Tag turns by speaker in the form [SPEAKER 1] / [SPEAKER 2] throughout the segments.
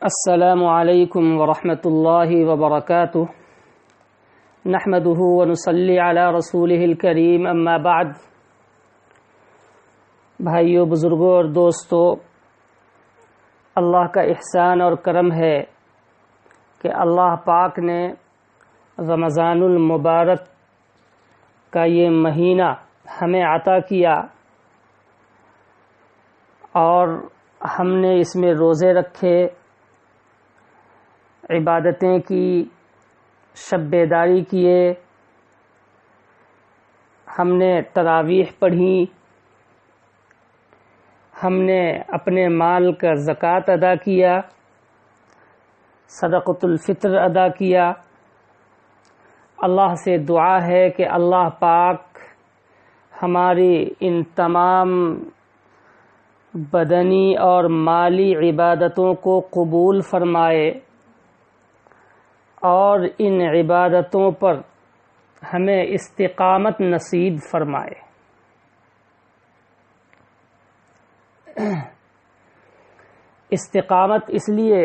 [SPEAKER 1] السلام علیکم ورحمۃ اللہ وبرکاتہ نحمده ونصلی علی رسولہ الکریم اما بعد۔ بھائیو، بزرگوں اور دوستو، اللہ کا احسان اور کرم ہے کہ اللہ پاک نے رمضان المبارک کا یہ مہینہ ہمیں عطا کیا اور ہم نے اس میں روزے رکھے، عبادتیں کی، شب بیداری کیے، ہم نے تراویح پڑھی، ہم نے اپنے مال کا زکوٰۃ ادا کیا، صدقۃ الفطر ادا کیا۔ اللہ سے دعا ہے کہ اللہ پاک ہماری ان تمام بدنی اور مالی عبادتوں کو قبول فرمائے اور ان عبادتوں پر ہمیں استقامت نصیب فرمائے۔ استقامت اس لیے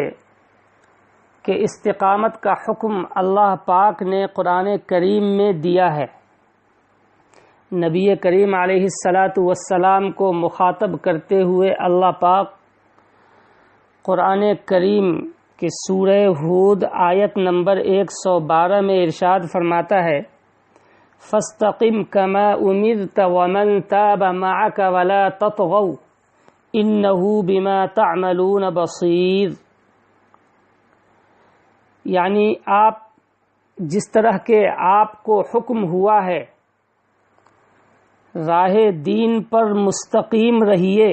[SPEAKER 1] کہ استقامت کا حکم اللہ پاک نے قرآن کریم میں دیا ہے۔ نبی کریم علیہ الصلاۃ والسلام کو مخاطب کرتے ہوئے اللہ پاک قرآن کریم کہ سورہ ہود آیت نمبر 112 میں ارشاد فرماتا ہے، فَاسْتَقِمْ كَمَا أُمِرْتَ وَمَنْ تَابَ مَعَكَ وَلَا تَطْغَوْا إِنَّهُ بِمَا تَعْمَلُونَ بَصِيرٌ۔ یعنی آپ جس طرح کے آپ کو حکم ہوا ہے راہ دین پر مستقیم رہیے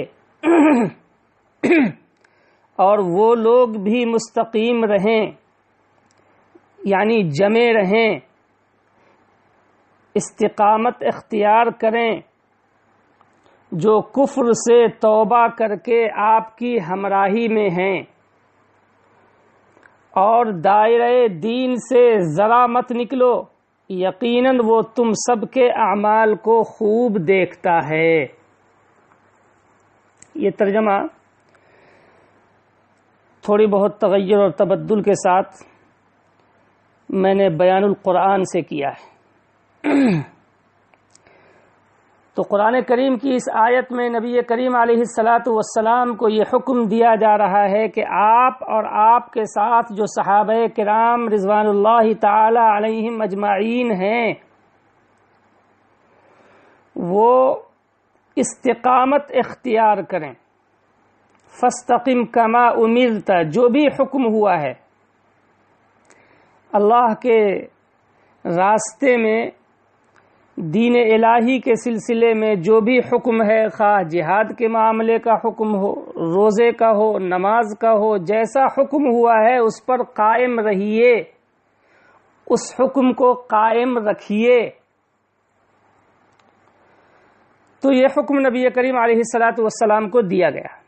[SPEAKER 1] اور وہ لوگ بھی مستقیم رہیں، یعنی جمے رہیں، استقامت اختیار کریں، جو کفر سے توبہ کر کے آپ کی ہمراہی میں ہیں، اور دائرہ دین سے ذرا مت نکلو، یقیناً وہ تم سب کے اعمال کو خوب دیکھتا ہے۔ یہ ترجمہ تھوڑی بہت تغیر اور تبدل کے ساتھ میں نے بیان القرآن سے کیا ہے۔ تو قرآن کریم کی اس آیت میں نبی کریم علیہ الصلاۃ والسلام کو یہ حکم دیا جا رہا ہے کہ آپ اور آپ کے ساتھ جو صحابہ کرام رضوان اللہ تعالی علیہم اجمعین ہیں وہ استقامت اختیار کریں۔ فَاسْتَقِمْ كَمَا أُمِرْتَ، جو بھی حکم ہوا ہے اللہ کے راستے میں، دین الہی کے سلسلے میں جو بھی حکم ہے، خواہ جہاد کے معاملے کا حکم ہو، روزے کا ہو، نماز کا ہو، جیسا حکم ہوا ہے اس پر قائم رہیے، اس حکم کو قائم رکھیے۔ تو یہ حکم نبی کریم علیہ الصلاۃ والسلام کو دیا گیا۔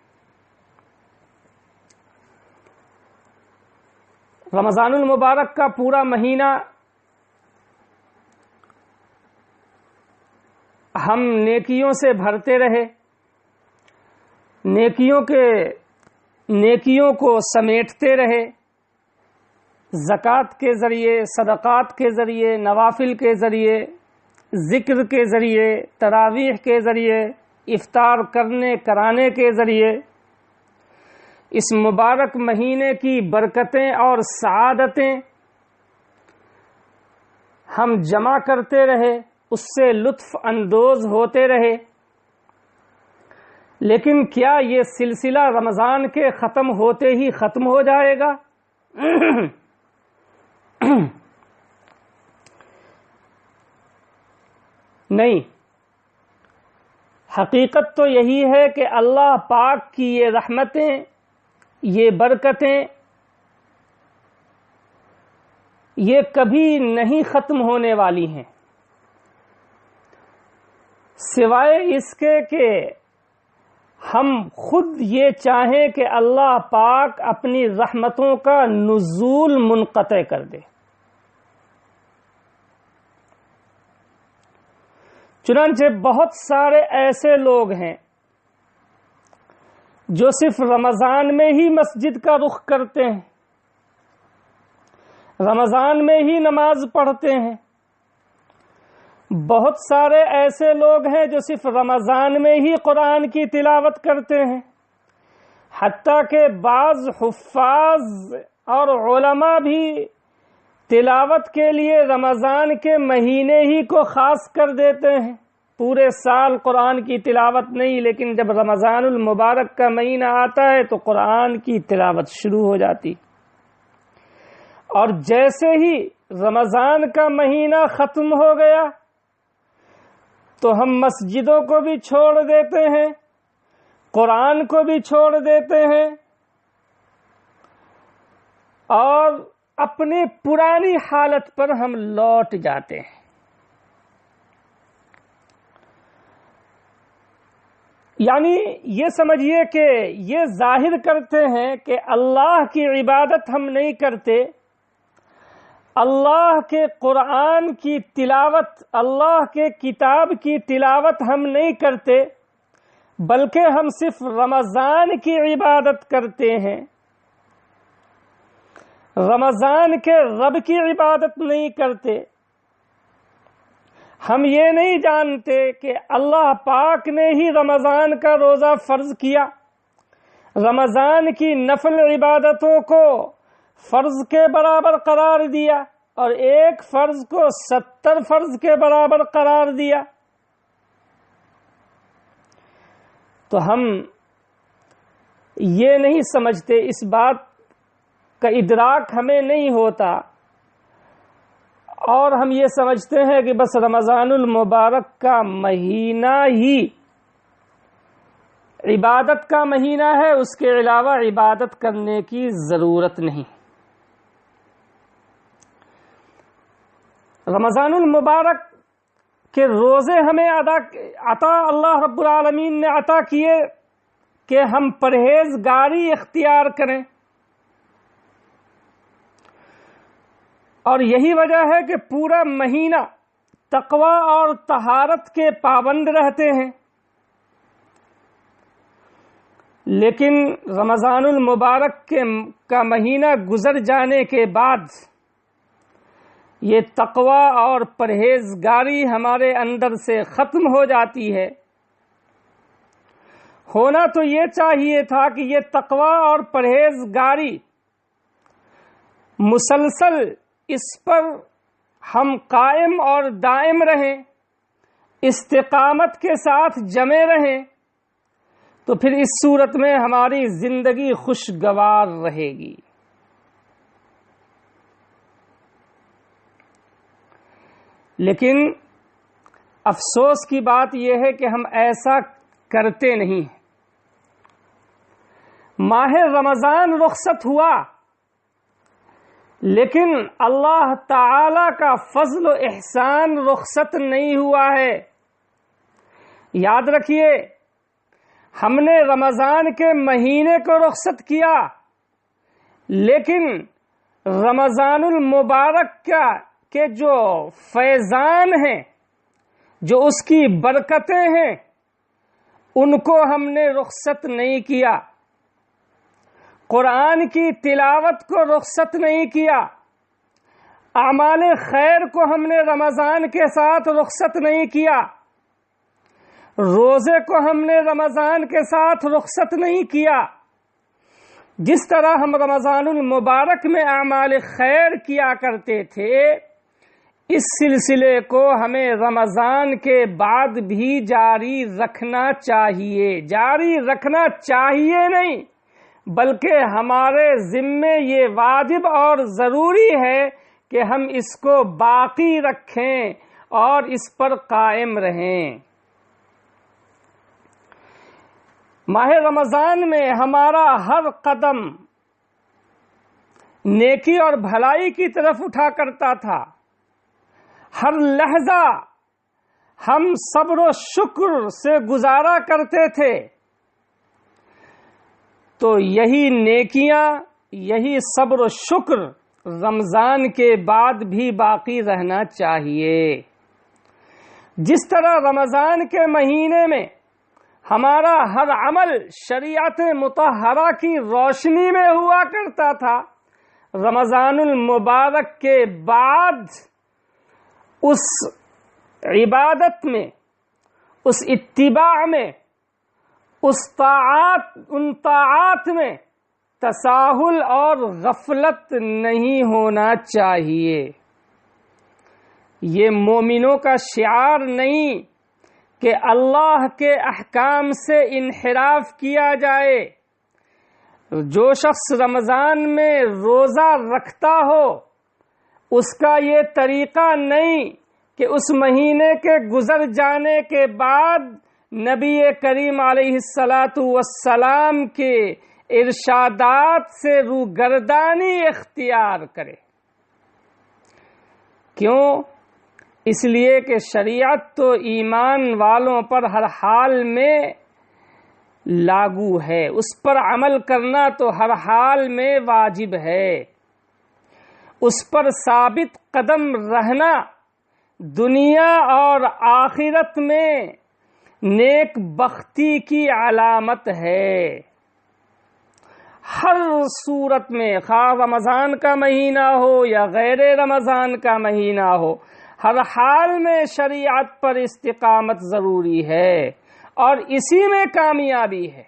[SPEAKER 1] رمضان المبارک کا پورا مہینہ ہم نیکیوں سے بھرتے رہے، نیکیوں کو سمیٹتے رہے، زکوٰۃ کے ذریعے، صدقات کے ذریعے، نوافل کے ذریعے، ذکر کے ذریعے، تراویح کے ذریعے، افطار کرانے کے ذریعے اس مبارک مہینے کی برکتیں اور سعادتیں ہم جمع کرتے رہے، اس سے لطف اندوز ہوتے رہے۔ لیکن کیا یہ سلسلہ رمضان کے ختم ہوتے ہی ختم ہو جائے گا؟ نہیں، حقیقت تو یہی ہے کہ اللہ پاک کی یہ رحمتیں، یہ برکتیں، یہ کبھی نہیں ختم ہونے والی ہیں، سوائے اس کے کہ ہم خود یہ چاہیں کہ اللہ پاک اپنی رحمتوں کا نزول منقطع کر دے۔ چنانچہ بہت سارے ایسے لوگ ہیں جو صرف رمضان میں ہی مسجد کا رخ کرتے ہیں، رمضان میں ہی نماز پڑھتے ہیں، بہت سارے ایسے لوگ ہیں جو صرف رمضان میں ہی قرآن کی تلاوت کرتے ہیں، حتیٰ کہ بعض حفاظ اور علماء بھی تلاوت کے لیے رمضان کے مہینے ہی کو خاص کر دیتے ہیں، پورے سال قرآن کی تلاوت نہیں، لیکن جب رمضان المبارک کا مہینہ آتا ہے تو قرآن کی تلاوت شروع ہو جاتی، اور جیسے ہی رمضان کا مہینہ ختم ہو گیا تو ہم مسجدوں کو بھی چھوڑ دیتے ہیں، قرآن کو بھی چھوڑ دیتے ہیں، اور اپنی پرانی حالت پر ہم لوٹ جاتے ہیں۔ یعنی یہ سمجھیے کہ یہ ظاہر کرتے ہیں کہ اللہ کی عبادت ہم نہیں کرتے، اللہ کے قرآن کی تلاوت، اللہ کے کتاب کی تلاوت ہم نہیں کرتے، بلکہ ہم صرف رمضان کی عبادت کرتے ہیں، رمضان کے رب کی عبادت نہیں کرتے۔ ہم یہ نہیں جانتے کہ اللہ پاک نے ہی رمضان کا روزہ فرض کیا، رمضان کی نفل عبادتوں کو فرض کے برابر قرار دیا اور ایک فرض کو 70 فرض کے برابر قرار دیا۔ تو ہم یہ نہیں سمجھتے، اس بات کا ادراک ہمیں نہیں ہوتا، اور ہم یہ سمجھتے ہیں کہ بس رمضان المبارک کا مہینہ ہی عبادت کا مہینہ ہے، اس کے علاوہ عبادت کرنے کی ضرورت نہیں۔ رمضان المبارک کے روزے ہمیں عطا اللہ رب العالمین نے عطا کیے کہ ہم پرہیزگاری اختیار کریں، اور یہی وجہ ہے کہ پورا مہینہ تقوی اور طہارت کے پابند رہتے ہیں، لیکن رمضان المبارک کا مہینہ گزر جانے کے بعد یہ تقوی اور پرہیزگاری ہمارے اندر سے ختم ہو جاتی ہے۔ ہونا تو یہ چاہیے تھا کہ یہ تقوی اور پرہیزگاری مسلسل اس پر ہم قائم اور دائم رہیں، استقامت کے ساتھ جمے رہیں، تو پھر اس صورت میں ہماری زندگی خوشگوار رہے گی۔ لیکن افسوس کی بات یہ ہے کہ ہم ایسا کرتے نہیں۔ ماہ رمضان رخصت ہوا، لیکن اللہ تعالی کا فضل و احسان رخصت نہیں ہوا ہے۔ یاد رکھیے، ہم نے رمضان کے مہینے کو رخصت کیا، لیکن رمضان المبارک کے جو فیضان ہیں، جو اس کی برکتیں ہیں، ان کو ہم نے رخصت نہیں کیا، قرآن کی تلاوت کو رخصت نہیں کیا، اعمال خیر کو ہم نے رمضان کے ساتھ رخصت نہیں کیا، روزے کو ہم نے رمضان کے ساتھ رخصت نہیں کیا۔ جس طرح ہم رمضان المبارک میں اعمال خیر کیا کرتے تھے، اس سلسلے کو ہمیں رمضان کے بعد بھی جاری رکھنا چاہیے۔ جاری رکھنا چاہیے نہیں، بلکہ ہمارے ذمے یہ واجب اور ضروری ہے کہ ہم اس کو باقی رکھیں اور اس پر قائم رہیں۔ ماہ رمضان میں ہمارا ہر قدم نیکی اور بھلائی کی طرف اٹھا کرتا تھا، ہر لحظہ ہم صبر و شکر سے گزارا کرتے تھے، تو یہی نیکیاں، یہی صبر و شکر رمضان کے بعد بھی باقی رہنا چاہیے۔ جس طرح رمضان کے مہینے میں ہمارا ہر عمل شریعت مطہرہ کی روشنی میں ہوا کرتا تھا۔ رمضان المبارک کے بعد اس عبادت میں، اس اتباع میں، ان طاعات میں تساہل اور غفلت نہیں ہونا چاہیے۔ یہ مومنوں کا شعار نہیں کہ اللہ کے احکام سے انحراف کیا جائے۔ جو شخص رمضان میں روزہ رکھتا ہو، اس کا یہ طریقہ نہیں کہ اس مہینے کے گزر جانے کے بعد نبی کریم علیہ السلام کے ارشادات سے روگردانی اختیار کرے۔ کیوں؟ اس لیے کہ شریعت تو ایمان والوں پر ہر حال میں لاگو ہے، اس پر عمل کرنا تو ہر حال میں واجب ہے۔ اس پر ثابت قدم رہنا دنیا اور آخرت میں نیک بختی کی علامت ہے۔ ہر صورت میں، خواہ رمضان کا مہینہ ہو یا غیر رمضان کا مہینہ ہو، ہر حال میں شریعت پر استقامت ضروری ہے اور اسی میں کامیابی ہے۔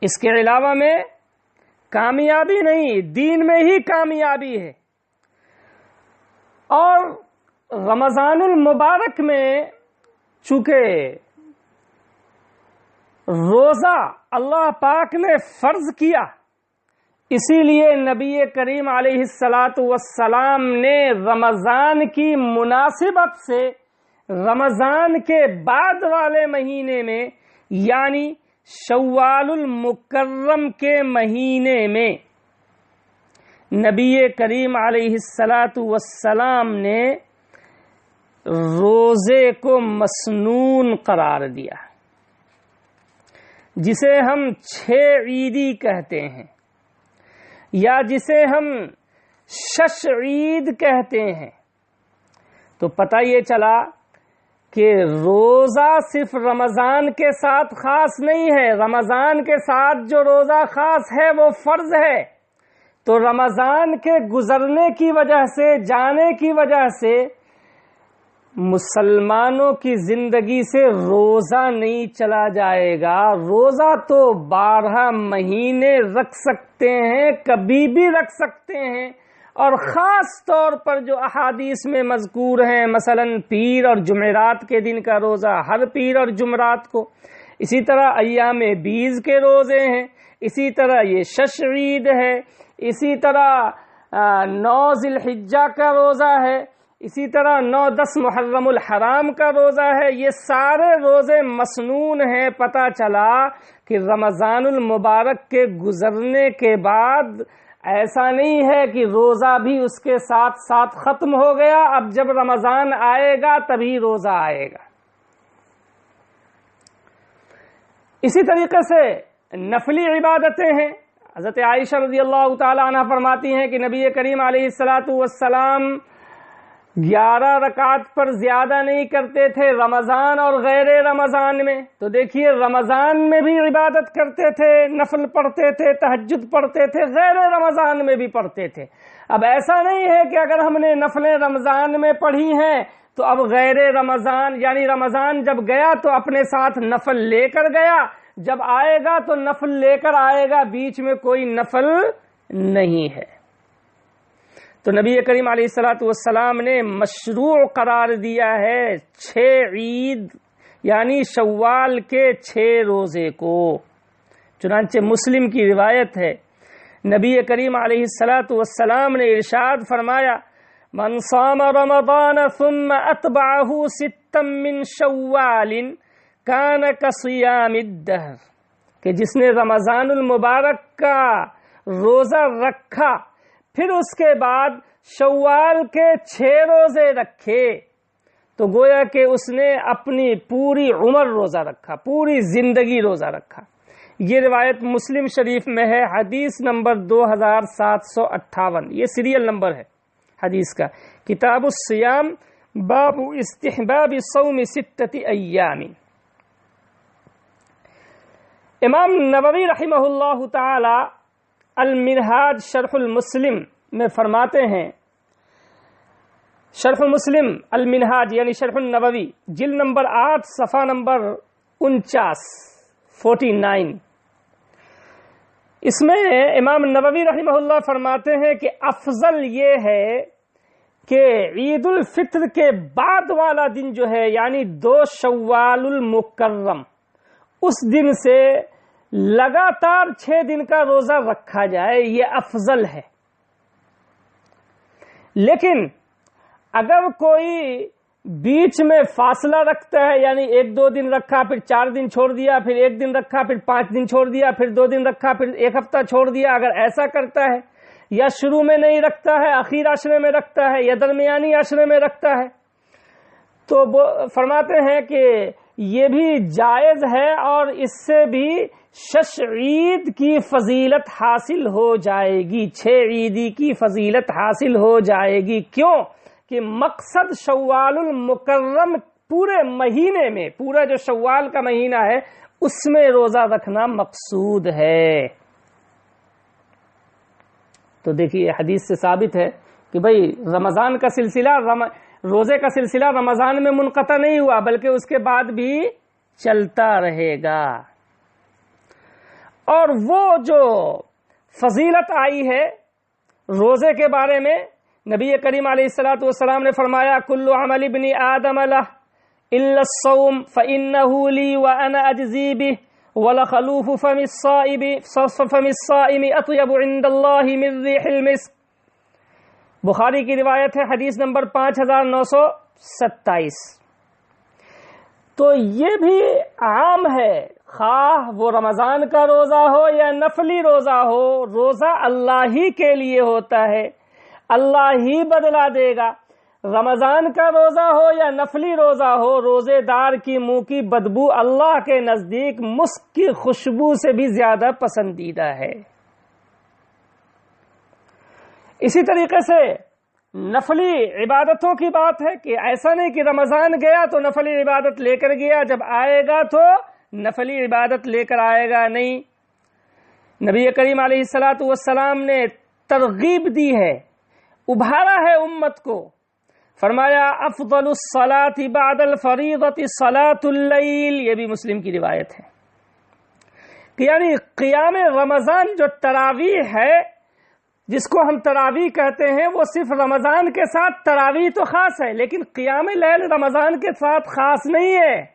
[SPEAKER 1] اس کے علاوہ میں کامیابی نہیں، دین میں ہی کامیابی ہے۔ اور رمضان المبارک میں چونکہ روزہ اللہ پاک نے فرض کیا، اسی لیے نبی کریم علیہ السلام نے رمضان کی مناسبت سے رمضان کے بعد والے مہینے میں، یعنی شوال المکرم کے مہینے میں، نبی کریم علیہ السلام نے روزے کو مسنون قرار دیا، جسے ہم 6 عیدی کہتے ہیں یا جسے ہم شش عید کہتے ہیں۔ تو پتہ یہ چلا کہ روزہ صرف رمضان کے ساتھ خاص نہیں ہے، رمضان کے ساتھ جو روزہ خاص ہے وہ فرض ہے۔ تو رمضان کے گزرنے کی وجہ سے، جانے کی وجہ سے مسلمانوں کی زندگی سے روزہ نہیں چلا جائے گا۔ روزہ تو 12 مہینے رکھ سکتے ہیں، کبھی بھی رکھ سکتے ہیں، اور خاص طور پر جو احادیث میں مذکور ہیں، مثلا پیر اور جمعرات کے دن کا روزہ ہر پیر اور جمعرات کو، اسی طرح ایام بیز کے روزے ہیں، اسی طرح یہ شش عید ہے، اسی طرح 9 ذی الحجہ کا روزہ ہے، اسی طرح 9-10 محرم الحرام کا روزہ ہے۔ یہ سارے روزے مسنون ہیں۔ پتہ چلا کہ رمضان المبارک کے گزرنے کے بعد ایسا نہیں ہے کہ روزہ بھی اس کے ساتھ ساتھ ختم ہو گیا، اب جب رمضان آئے گا تبھی روزہ آئے گا۔ اسی طریقے سے نفلی عبادتیں ہیں۔ حضرت عائشہ رضی اللہ تعالی عنہ فرماتی ہیں کہ نبی کریم علیہ السلام 11 رکعت پر زیادہ نہیں کرتے تھے رمضان اور غیر رمضان میں۔ تو دیکھیے رمضان میں بھی عبادت کرتے تھے، نفل پڑھتے تھے، تہجد پڑھتے تھے، غیر رمضان میں بھی پڑھتے تھے۔ اب ایسا نہیں ہے کہ اگر ہم نے نفلیں رمضان میں پڑھی ہیں تو اب غیر رمضان، یعنی رمضان جب گیا تو اپنے ساتھ نفل لے کر گیا، جب آئے گا تو نفل لے کر آئے گا، بیچ میں کوئی نفل نہیں ہے۔ تو نبی کریم علیہ السلام نے مشروع قرار دیا ہے 6 عید یعنی شوال کے 6 روزے کو۔ چنانچہ مسلم کی روایت ہے، نبی کریم علیہ السلام نے ارشاد فرمایا، من صام رمضان ثم اتبعہ 6 من شوال کان کصیام الدہر، کہ جس نے رمضان المبارک کا روزہ رکھا پھر اس کے بعد شوال کے 6 روزے رکھے، تو گویا کہ اس نے اپنی پوری عمر روزہ رکھا، پوری زندگی روزہ رکھا۔ یہ روایت مسلم شریف میں ہے، حدیث نمبر 2758، یہ سیریل نمبر ہے حدیث کا، کتاب الصیام باب استحباب صوم 6 ایام۔ امام نووی رحمہ اللہ تعالی المنہاج شرح المسلم میں فرماتے ہیں، شرح مسلم المنہاج یعنی شرح النووی جلد نمبر 8 صفحہ نمبر 49 اس میں امام نووی رحمہ اللہ فرماتے ہیں کہ افضل یہ ہے کہ عید الفطر کے بعد والا دن جو ہے یعنی 2 شوال المکرم، اس دن سے لگاتار 6 دن کا روزہ رکھا جائے، یہ افضل ہے۔ لیکن اگر کوئی بیچ میں فاصلہ رکھتا ہے، یعنی 1-2 دن رکھا، پھر 4 دن چھوڑ دیا، پھر 1 دن رکھا، پھر 5 دن چھوڑ دیا، پھر 2 دن رکھا، پھر 1 ہفتہ چھوڑ دیا، اگر ایسا کرتا ہے یا شروع میں نہیں رکھتا ہے، اخیر عشرے میں رکھتا ہے یا درمیانی عشرے میں رکھتا ہے، تو وہ فرماتے ہیں کہ یہ بھی جائز ہے اور اس سے بھی 6 عید کی فضیلت حاصل ہو جائے گی، 6 عیدی کی فضیلت حاصل ہو جائے گی۔ کیوں کہ مقصد شوال المکرم پورے مہینے میں، پورا جو شوال کا مہینہ ہے اس میں روزہ رکھنا مقصود ہے۔ تو دیکھیے حدیث سے ثابت ہے کہ بھئی رمضان کا سلسلہ، روزے کا سلسلہ رمضان میں منقطع نہیں ہوا بلکہ اس کے بعد بھی چلتا رہے گا۔ اور وہ جو فضیلت آئی ہے روزے کے بارے میں، نبی کریم علیہ الصلوۃ والسلام نے فرمایا کل عمل ابن آدم لہ الا الصوم فإنه لي وأنا أجزي به ولخلوف فم الصائم اطيب عند الله من ريح المسك۔ بخاری کی روایت ہے، حدیث نمبر 5927۔ تو یہ بھی عام ہے، خواہ وہ رمضان کا روزہ ہو یا نفلی روزہ ہو، روزہ اللہ ہی کے لیے ہوتا ہے، اللہ ہی بدلہ دے گا۔ رمضان کا روزہ ہو یا نفلی روزہ ہو، روزے دار کی منہ کی بدبو اللہ کے نزدیک مسک کی خوشبو سے بھی زیادہ پسندیدہ ہے۔ اسی طریقے سے نفلی عبادتوں کی بات ہے کہ ایسا نہیں کہ رمضان گیا تو نفلی عبادت لے کر گیا، جب آئے گا تو نفلی عبادت لے کر آئے گا نہیں۔ نبی کریم علیہ الصلوۃ والسلام نے ترغیب دی ہے، ابھارا ہے امت کو، فرمایا افضل الصلاة بعد الفریضة صلاة اللیل، یہ بھی مسلم کی روایت ہے کہ یعنی قیام رمضان جو تراویح ہے، جس کو ہم تراویح کہتے ہیں، وہ صرف رمضان کے ساتھ تراویح تو خاص ہے، لیکن قیام لیل رمضان کے ساتھ خاص نہیں ہے،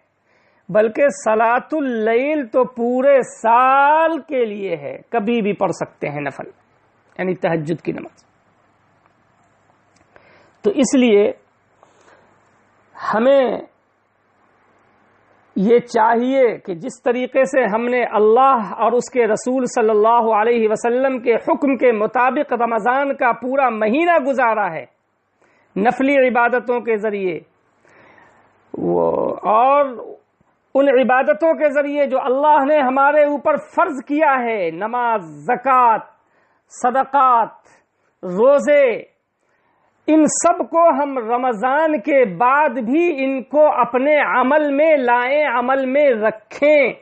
[SPEAKER 1] بلکہ صلاۃ اللیل تو پورے سال کے لیے ہے، کبھی بھی پڑھ سکتے ہیں نفل، یعنی تہجد کی نماز۔ تو اس لیے ہمیں یہ چاہیے کہ جس طریقے سے ہم نے اللہ اور اس کے رسول صلی اللہ علیہ وسلم کے حکم کے مطابق رمضان کا پورا مہینہ گزارا ہے نفلی عبادتوں کے ذریعے، اور ان عبادتوں کے ذریعے جو اللہ نے ہمارے اوپر فرض کیا ہے، نماز، زکوٰۃ، صدقات، روزے، ان سب کو ہم رمضان کے بعد بھی ان کو اپنے عمل میں لائیں، عمل میں رکھیں،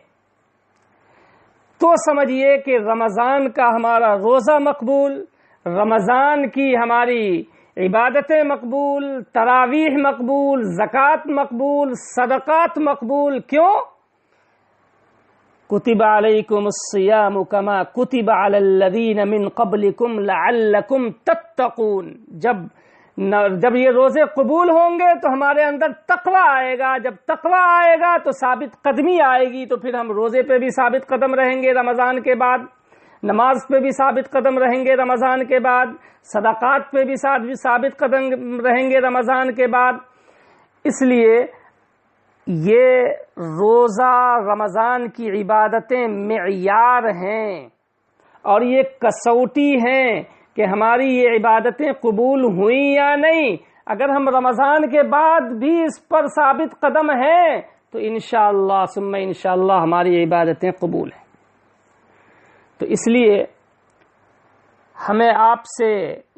[SPEAKER 1] تو سمجھیے کہ رمضان کا ہمارا روزہ مقبول، رمضان کی ہماری عبادتیں مقبول، تراویح مقبول، زکوٰۃ مقبول، صدقات مقبول۔ کیوں؟ کتب علیکم الصیام کما کتب علی الذین من قبلکم لعلکم تتقون۔ جب یہ روزے قبول ہوں گے تو ہمارے اندر تقوی آئے گا، جب تقوی آئے گا تو ثابت قدمی آئے گی، تو پھر ہم روزے پہ بھی ثابت قدم رہیں گے رمضان کے بعد، نماز پہ بھی ثابت قدم رہیں گے رمضان کے بعد، صدقات پہ بھی ثابت قدم رہیں گے رمضان کے بعد۔ اس لیے یہ روزہ رمضان کی عبادتیں معیار ہیں اور یہ کسوٹی ہیں کہ ہماری یہ عبادتیں قبول ہوئیں یا نہیں۔ اگر ہم رمضان کے بعد بھی اس پر ثابت قدم ہیں تو انشاءاللہ ثم انشاءاللہ ہماری عبادتیں قبول ہیں۔ تو اس لیے ہمیں آپ سے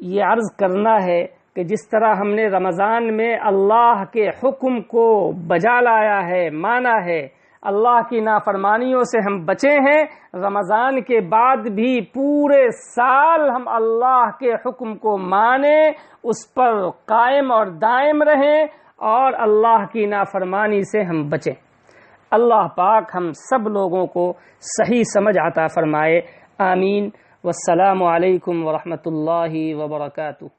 [SPEAKER 1] یہ عرض کرنا ہے کہ جس طرح ہم نے رمضان میں اللہ کے حکم کو بجا لایا ہے، مانا ہے، اللہ کی نافرمانیوں سے ہم بچے ہیں، رمضان کے بعد بھی پورے سال ہم اللہ کے حکم کو مانیں، اس پر قائم اور دائم رہیں اور اللہ کی نافرمانی سے ہم بچیں۔ اللہ پاک ہم سب لوگوں کو صحیح سمجھ عطا فرمائے، آمین۔ والسلام علیکم ورحمۃ اللہ وبرکاتہ۔